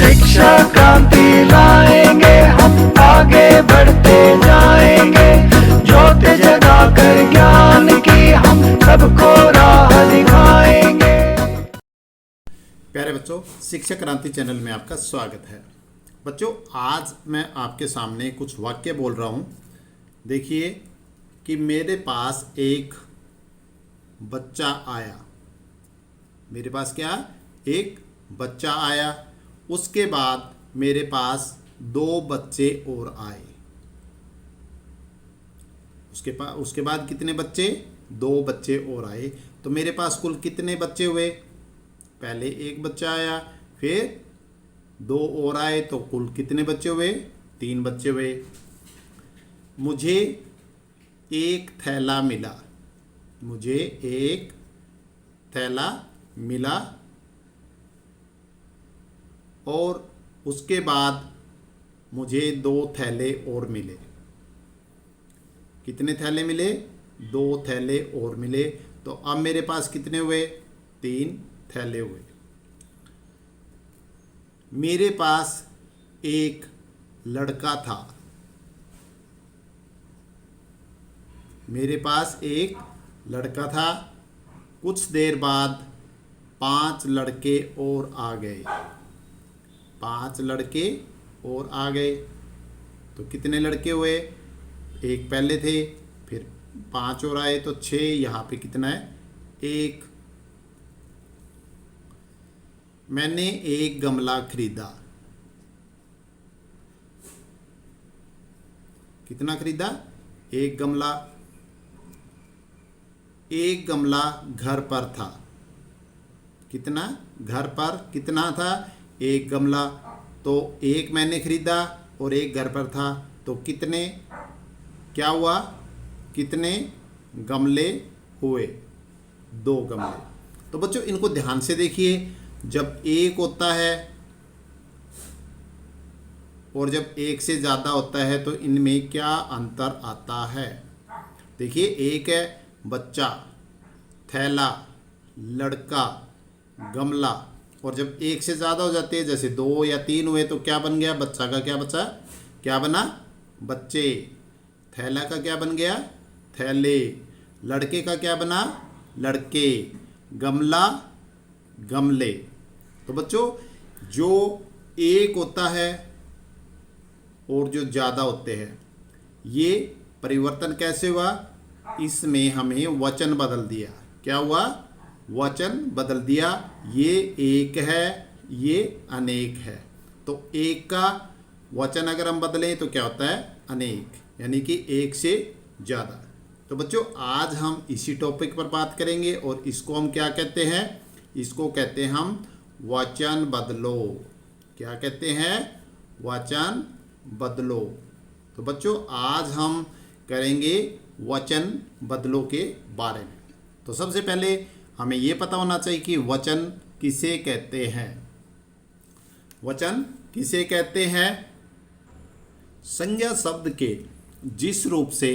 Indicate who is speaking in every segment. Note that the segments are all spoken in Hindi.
Speaker 1: शिक्षा क्रांति लाएंगे, हम आगे बढ़ते जाएंगे। ज्योति जगाकर ज्ञान की हम सबको राह दिखाएंगे।
Speaker 2: प्यारे बच्चों, शिक्षा क्रांति चैनल में आपका स्वागत है। बच्चों, आज मैं आपके सामने कुछ वाक्य बोल रहा हूँ। देखिए कि मेरे पास एक बच्चा आया। मेरे पास क्या? एक बच्चा आया। उसके बाद मेरे पास दो बच्चे और आए। उसके बाद कितने बच्चे? दो बच्चे और आए। तो मेरे पास कुल कितने बच्चे हुए? पहले एक बच्चा आया, फिर दो और आए, तो कुल कितने बच्चे हुए? तीन बच्चे हुए। मुझे एक थैला मिला। मुझे एक थैला मिला और उसके बाद मुझे दो थैले और मिले। कितने थैले मिले? दो थैले और मिले। तो अब मेरे पास कितने हुए? तीन थैले हुए। मेरे पास एक लड़का था। मेरे पास एक लड़का था। कुछ देर बाद 5 लड़के और आ गए। 5 लड़के और आ गए। तो कितने लड़के हुए? एक पहले थे, फिर 5 और आए, तो 6। यहाँ पे कितना है? 1। मैंने एक गमला खरीदा। कितना खरीदा? एक गमला। एक गमला घर पर था। कितना? घर पर कितना था? एक गमला। तो एक मैंने खरीदा और एक घर पर था, तो कितने? क्या हुआ? कितने गमले हुए? 2 गमले। तो बच्चों, इनको ध्यान से देखिए। जब एक होता है और जब एक से ज़्यादा होता है तो इनमें क्या अंतर आता है? देखिए, एक है बच्चा, थैला, लड़का, गमला, और जब एक से ज़्यादा हो जाते हैं, जैसे 2 या 3 हुए, तो क्या बन गया? बच्चा का क्या बचा? क्या बना? बच्चे। थैला का क्या बन गया? थैले। लड़के का क्या बना? लड़के। गमला, गमले। तो बच्चों, जो एक होता है और जो ज़्यादा होते हैं, ये परिवर्तन कैसे हुआ? इसमें हमें वचन बदल दिया। क्या हुआ? वचन बदल दिया। ये एक है, ये अनेक है। तो एक का वचन अगर हम बदलें तो क्या होता है? अनेक, यानी कि एक से ज़्यादा। तो बच्चों, आज हम इसी टॉपिक पर बात करेंगे और इसको हम क्या कहते हैं? इसको कहते हैं हम वचन बदलो। क्या कहते हैं? वचन बदलो। तो बच्चों, आज हम करेंगे वचन बदलो के बारे में। तो सबसे पहले हमें ये पता होना चाहिए कि वचन किसे कहते हैं। वचन किसे कहते हैं? संज्ञा शब्द के जिस रूप से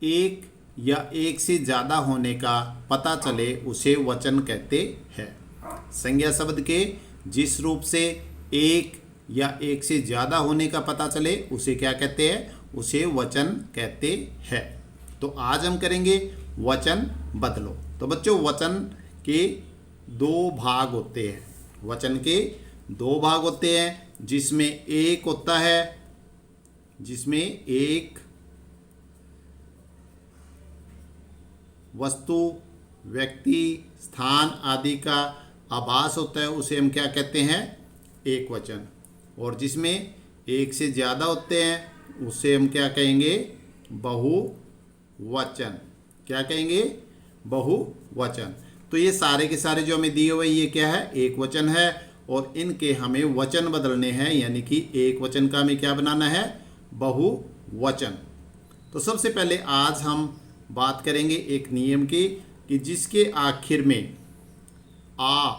Speaker 2: एक या एक से ज़्यादा होने का पता चले उसे वचन कहते हैं। संज्ञा शब्द के जिस रूप से एक या एक से ज़्यादा होने का पता चले उसे क्या कहते हैं? उसे वचन कहते हैं। तो आज हम करेंगे वचन बदलो। तो बच्चों, वचन के 2 भाग होते हैं। वचन के 2 भाग होते हैं, जिसमें एक होता है, जिसमें एक वस्तु, व्यक्ति, स्थान आदि का आभास होता है, उसे हम क्या कहते हैं? एक वचन। और जिसमें एक से ज़्यादा होते हैं उसे हम क्या कहेंगे? बहुवचन। क्या कहेंगे? बहुवचन। तो ये सारे के सारे जो हमें दिए हुए ये क्या है? एक वचन है। और इनके हमें वचन बदलने हैं, यानी कि एक वचन का हमें क्या बनाना है? बहुवचन। तो सबसे पहले आज हम बात करेंगे एक नियम की, कि जिसके आखिर में आ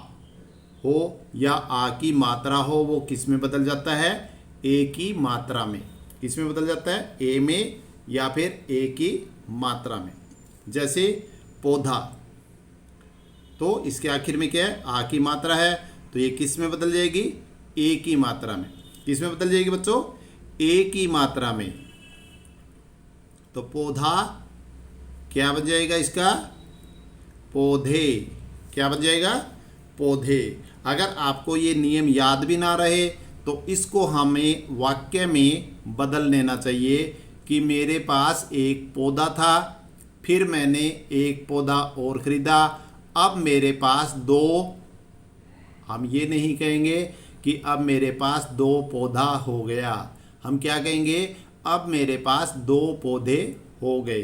Speaker 2: हो या आ की मात्रा हो, वो किस में बदल जाता है? ए की मात्रा में। किस में बदल जाता है? ए में या फिर ए की मात्रा में। जैसे पौधा, तो इसके आखिर में क्या है? आ की मात्रा है, तो ये किस में बदल जाएगी? एक ही मात्रा में। किसमें बदल जाएगी बच्चों? एक ही मात्रा में। तो पौधा क्या बन जाएगा इसका? पौधे। क्या बन जाएगा? पौधे। अगर आपको ये नियम याद भी ना रहे तो इसको हमें वाक्य में बदल लेना चाहिए कि मेरे पास एक पौधा था, फिर मैंने एक पौधा और ख़रीदा, अब मेरे पास दो। हम ये नहीं कहेंगे कि अब मेरे पास दो पौधा हो गया, हम क्या कहेंगे? अब मेरे पास दो पौधे हो गए।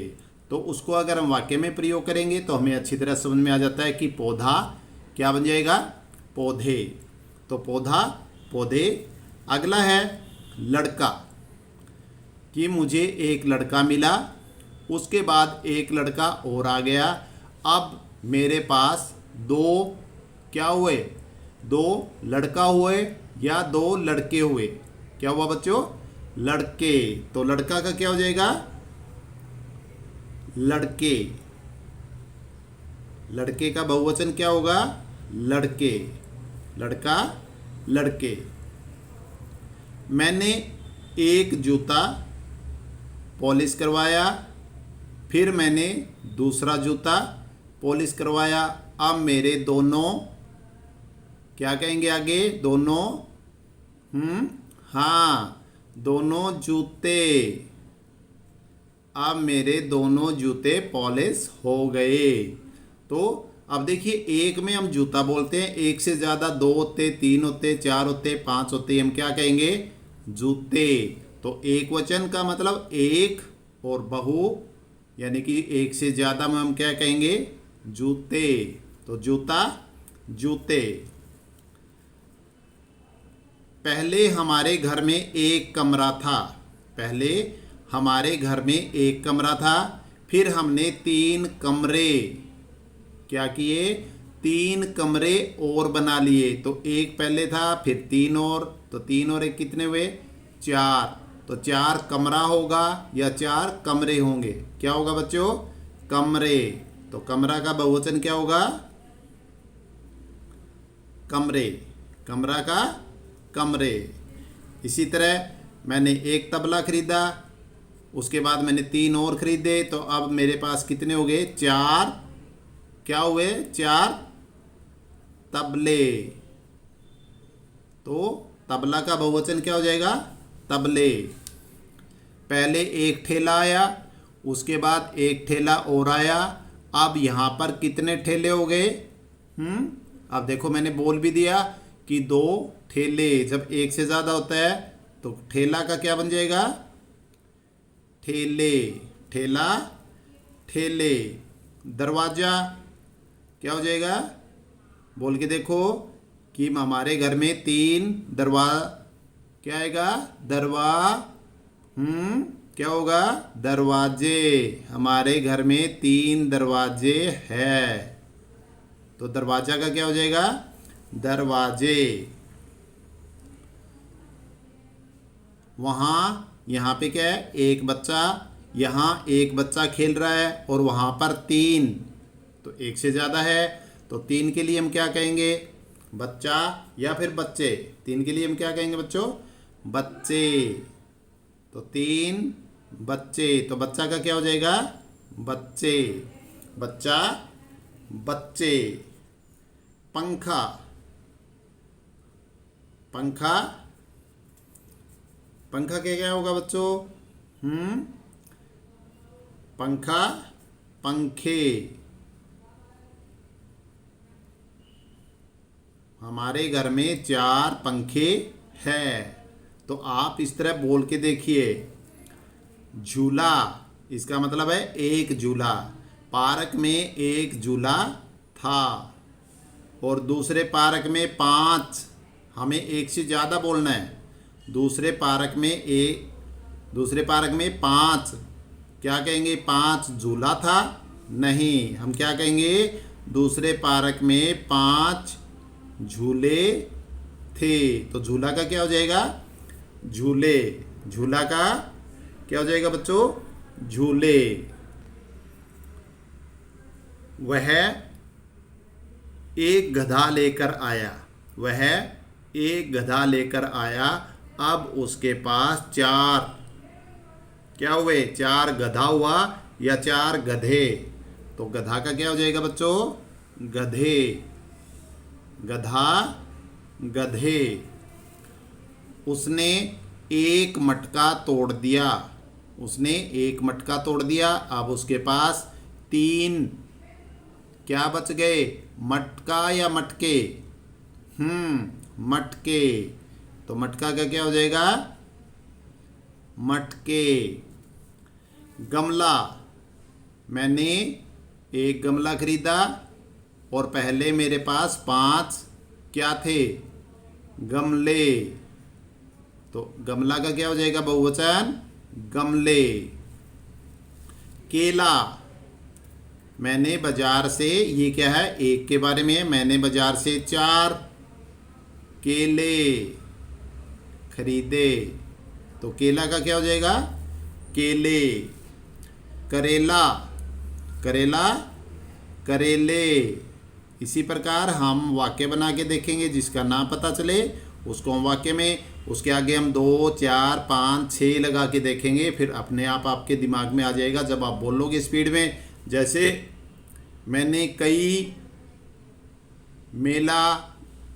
Speaker 2: तो उसको अगर हम वाक्य में प्रयोग करेंगे तो हमें अच्छी तरह समझ में आ जाता है कि पौधा क्या बन जाएगा? पौधे। तो पौधा, पौधे। अगला है लड़का, कि मुझे एक लड़का मिला, उसके बाद एक लड़का और आ गया, अब मेरे पास दो क्या हुए? दो लड़का हुए या दो लड़के हुए? क्या हुआ बच्चों? लड़के। तो लड़का का क्या हो जाएगा? लड़के। लड़के का बहुवचन क्या होगा? लड़के। लड़का, लड़के। मैंने एक जूता पॉलिश करवाया, फिर मैंने दूसरा जूता पॉलिश करवाया, अब मेरे दोनों क्या कहेंगे आगे? दोनों हाँ, दोनों जूते। अब मेरे दोनों जूते पॉलिश हो गए। तो अब देखिए, एक में हम जूता बोलते हैं, एक से ज़्यादा दो होते, तीन होते, चार होते, पांच होते, हम क्या कहेंगे? जूते। तो एक वचन का मतलब एक और बहु यानी कि एक से ज़्यादा में हम क्या कहेंगे? जूते। तो जूता, जूते। पहले हमारे घर में एक कमरा था। पहले हमारे घर में एक कमरा था, फिर हमने तीन कमरे क्या किए? तीन कमरे और बना लिए। तो एक पहले था, फिर तीन और, तो तीन और एक कितने हुए? चार। तो चार कमरा होगा या चार कमरे होंगे? क्या होगा बच्चों? कमरे। तो कमरा का बहुवचन क्या होगा? कमरे। कमरा का कमरे। इसी तरह मैंने एक तबला खरीदा, उसके बाद मैंने तीन और खरीदे, तो अब मेरे पास कितने हो गए? चार क्या हुए? चार तबले। तो तबला का बहुवचन क्या हो जाएगा? तबले। पहले एक ठेला आया, उसके बाद एक ठेला और आया, अब यहाँ पर कितने ठेले हो गए? अब देखो, मैंने बोल भी दिया कि दो ठेले। जब एक से ज़्यादा होता है तो ठेला का क्या बन जाएगा? ठेले। ठेला, ठेले। दरवाज़ा क्या हो जाएगा? बोल के देखो कि हमारे घर में तीन क्या आएगा? क्या होगा? दरवाजे। हमारे घर में तीन दरवाजे हैं, तो दरवाजा का क्या हो जाएगा? दरवाजे। वहाँ, यहाँ पे क्या है? एक बच्चा, यहाँ एक बच्चा खेल रहा है और वहाँ पर तीन, तो एक से ज़्यादा है, तो तीन के लिए हम क्या कहेंगे? बच्चा या फिर बच्चे। तीन के लिए हम क्या कहेंगे बच्चों? बच्चे। तो तीन बच्चे। तो बच्चा का क्या हो जाएगा? बच्चे। बच्चा, बच्चे। पंखा। पंखा, पंखा क्या क्या होगा बच्चों? पंखा, पंखे। हमारे घर में चार पंखे हैं। तो आप इस तरह बोल के देखिए। झूला, इसका मतलब है एक झूला। पार्क में एक झूला था और दूसरे पार्क में पांच। हमें एक से ज़्यादा बोलना है। दूसरे पार्क में पांच। क्या कहेंगे? पांच झूला था? नहीं, हम क्या कहेंगे? दूसरे पार्क में पांच झूले थे। तो झूला का क्या हो जाएगा? झूले। झूला का क्या हो जाएगा बच्चों? झूले। वह एक गधा लेकर आया। वह एक गधा लेकर आया, अब उसके पास 4 क्या हुए, 4 गधा हुआ या 4 गधे। तो गधा का क्या हो जाएगा बच्चों, गधे, गधा गधे। उसने एक मटका तोड़ दिया, उसने एक मटका तोड़ दिया, अब उसके पास 3 क्या बच गए, मटका या मटके, मटके। तो मटका का क्या हो जाएगा, मटके। गमला, मैंने एक गमला खरीदा और पहले मेरे पास 5 क्या थे, गमले। तो गमला का क्या हो जाएगा बहुवचन, गमले। केला, मैंने बाजार से, ये क्या है, एक के बारे में है, मैंने बाजार से 4 केले खरीदे। तो केला का क्या हो जाएगा, केले। करेला, करेला करेले। इसी प्रकार हम वाक्य बना के देखेंगे, जिसका नाम पता चले उसको हम वाक्य में, उसके आगे हम 2, 4, 5, 6 लगा के देखेंगे, फिर अपने आप आपके दिमाग में आ जाएगा जब आप बोलोगे स्पीड में। जैसे मैंने कई मेला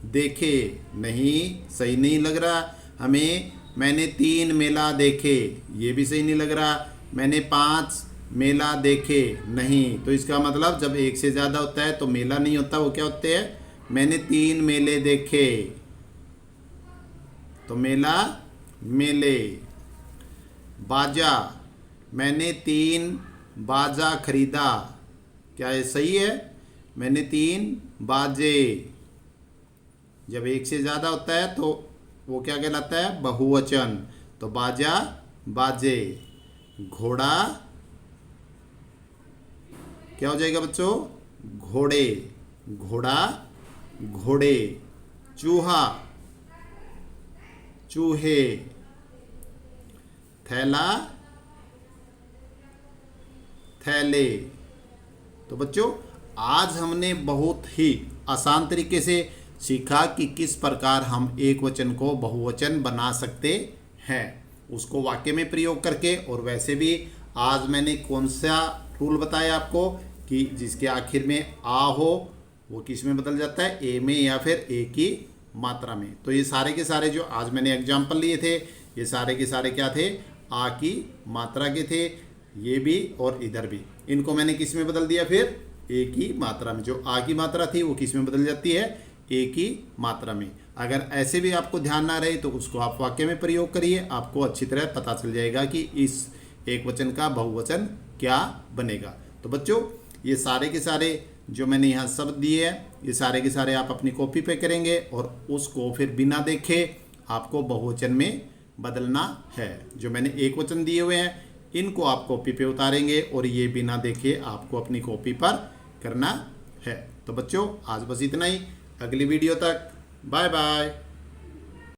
Speaker 2: देखे, नहीं सही नहीं लग रहा हमें। मैंने 3 मेला देखे, ये भी सही नहीं लग रहा। मैंने 5 मेला देखे, नहीं। तो इसका मतलब जब एक से ज़्यादा होता है तो मेला नहीं होता, वो क्या होते हैं, मैंने 3 मेले देखे। तो मेला, मेले। बाजा, मैंने 3 बाजा खरीदा, क्या ये सही है, मैंने 3 बाजे। जब एक से ज़्यादा होता है तो वो क्या कहलाता है, बहुवचन। तो बाजा, बाजे। घोड़ा क्या हो जाएगा बच्चों, घोड़े, घोड़ा घोड़े। चूहा, चूहे। थैला, थैले। तो बच्चों आज हमने बहुत ही आसान तरीके से सीखा कि किस प्रकार हम एक वचन को बहुवचन बना सकते हैं, उसको वाक्य में प्रयोग करके। और वैसे भी आज मैंने कौन सा रूल बताया आपको कि जिसके आखिर में आ हो वो किस में बदल जाता है, ए में या फिर ए की मात्रा में। तो ये सारे के सारे जो आज मैंने एग्जाम्पल लिए थे, ये सारे के सारे क्या थे, आ की मात्रा के थे। ये भी और इधर भी, इनको मैंने किस में बदल दिया, फिर ए की मात्रा में। जो आ की मात्रा थी वो किस में बदल जाती है, ए की मात्रा में। अगर ऐसे भी आपको ध्यान ना रहे तो उसको आप वाक्य में प्रयोग करिए, आपको अच्छी तरह पता चल जाएगा कि इस एक वचन का बहुवचन क्या बनेगा। तो बच्चों ये सारे के सारे जो मैंने यहाँ शब्द दिए हैं, ये सारे के सारे आप अपनी कॉपी पे करेंगे और उसको फिर बिना देखे आपको बहुवचन में बदलना है। जो मैंने एक वचन दिए हुए हैं इनको आप कॉपी पे उतारेंगे और ये बिना देखे आपको अपनी कॉपी पर करना है। तो बच्चों आज बस इतना ही, अगली वीडियो तक बाय बाय।